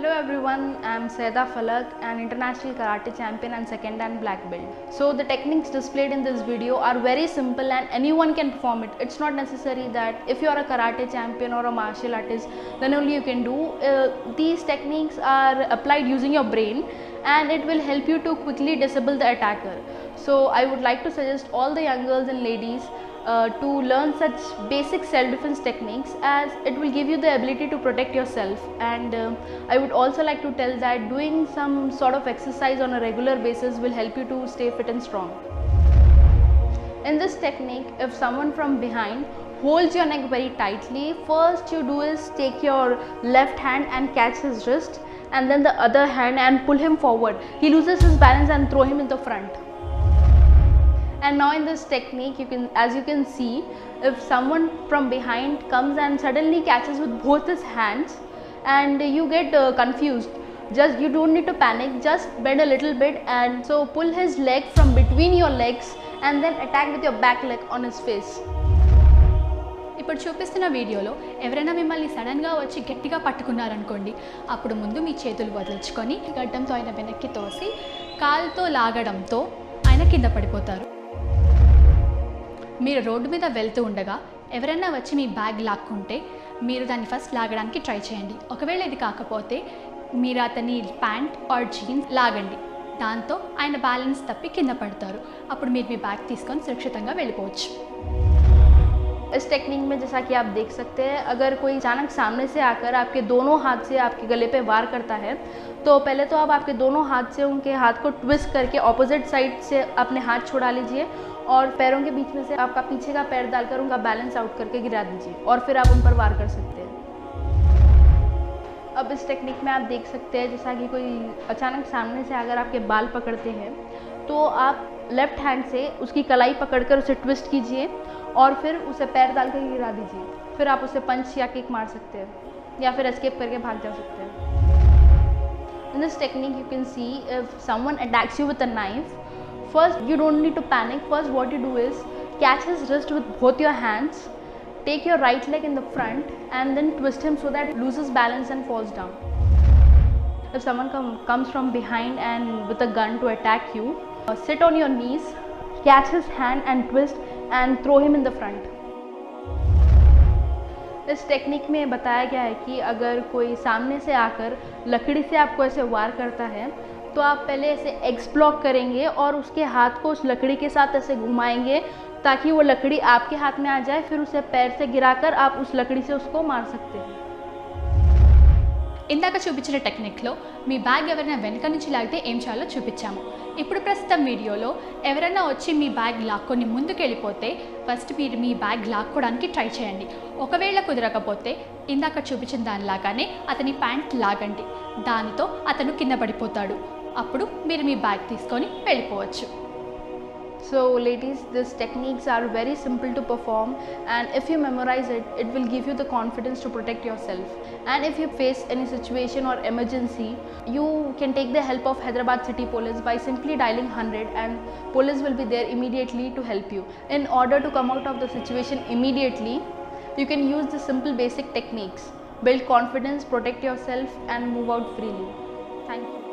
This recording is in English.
Hello everyone, I am Saida Falak, an international karate champion and second dan black belt. So the techniques displayed in this video are very simple and anyone can perform it. It's not necessary that if you are a karate champion or a martial artist, then only you can do. These techniques are applied using your brain and it will help you to quickly disable the attacker. So I would like to suggest all the young girls and ladies to learn such basic self-defense techniques, as it will give you the ability to protect yourself. And I would also like to tell that doing some sort of exercise on a regular basis will help you to stay fit and strong. In this technique, if someone from behind holds your neck very tightly, first you do is take your left hand and catch his wrist, and then the other hand and pull him forward. He loses his balance and throw him in the front. And now in this technique, as you can see, if someone from behind comes and suddenly catches with both his hands and you get confused, you don't need to panic, just bend a little bit and so pull his leg from between your legs and then attack with your back leg on his face. ఇప్పుడు చూపిస్తున్న వీడియోలో ఎవరైనా మిమ్మల్ని సడన్గా వచ్చి గట్టిగా పట్టుకున్నారనుకోండి, అప్పుడు ముందు మీ చేతులు వదిలించుకొని గడ్డంతో ఆయన వెనక్కి తోసి కాలుతో లాగడంతో ఆయన కింద పడిపోతారు. మీరు రోడ్డు మీద వెళ్తూ ఉండగా ఎవరైనా వచ్చి మీ బ్యాగ్ లాక్కుంటే మీరు దాన్ని ఫస్ట్ లాగడానికి ట్రై చేయండి. ఒకవేళ ఇది కాకపోతే మీరు అతని ప్యాంట్ ఆర్ జీన్స్ లాగండి. దాంతో ఆయన బ్యాలెన్స్ తప్పి కింద పడతారు. అప్పుడు మీరు మీ బ్యాగ్ తీసుకొని సురక్షితంగా వెళ్ళిపోవచ్చు. इस टेक्निक में जैसा कि आप देख सकते हैं, अगर कोई अचानक सामने से आकर आपके दोनों हाथ से आपके गले पे वार करता है, तो पहले तो आप आपके दोनों हाथ से उनके हाथ को ट्विस्ट करके ऑपोजिट साइड से अपने हाथ छुड़ा लीजिए और पैरों के बीच में से आपका पीछे का पैर डालकर उनका बैलेंस आउट करके गिरा दीजिए और फिर आप उन पर वार कर सकते हैं। अब इस टेक्निक में आप देख सकते हैं, जैसा कि कोई अचानक सामने से अगर आपके बाल पकड़ते हैं तो आप लेफ्ट हैंड से उसकी कलाई पकड़कर उसे ट्विस्ट कीजिए और फिर उसे पैर डालकर गिरा दीजिए। फिर आप उसे पंच या किक मार सकते हैं या फिर एस्केप करके भाग जा सकते हैं। In this technique you can see, if someone attacks you with a knife, first you don't need to panic. First what you do is catch his wrist with both your hands, take your right leg in the front and then twist him so that he loses balance and falls down. If someone comes from behind and with a gun to attack you, sit on your knees, catch his hand and twist and throw him in the front. इस technique में बताया गया है कि अगर कोई सामने से आकर लकड़ी से आपको ऐसे वार करता है तो आप पहले ऐसे एक्स ब्लॉक करेंगे और उसके हाथ को उस लकड़ी के साथ ऐसे घुमाएंगे ताकि वो लकड़ी आपके हाथ में आ जाए। फिर उसे पैर से गिराकर आप उस लकड़ी से उसको मार सकते हैं। ఇందాక చూపించిన టెక్నిక్లో మీ బ్యాగ్ ఎవరైనా వెనక నుంచి లాగితే ఏం చేయాలో చూపించాము. ఇప్పుడు ప్రస్తుతం వీడియోలో ఎవరైనా వచ్చి మీ బ్యాగ్ లాక్కొని ముందుకు వెళ్ళిపోతే ఫస్ట్ మీరు మీ బ్యాగ్ లాక్కోవడానికి ట్రై చేయండి. ఒకవేళ కుదరకపోతే ఇందాక చూపించిన దానిలాగానే అతని ప్యాంట్ లాగండి. దానితో అతను కింద పడిపోతాడు. అప్పుడు మీరు మీ బ్యాగ్ తీసుకొని వెళ్ళిపోవచ్చు. So ladies, these techniques are very simple to perform, and if you memorize it, it will give you the confidence to protect yourself. And if you face any situation or emergency, you can take the help of Hyderabad City Police by simply dialing 100 and police will be there immediately to help you. In order to come out of the situation immediately, you can use the simple basic techniques. Build confidence, protect yourself and move out freely. Thank you.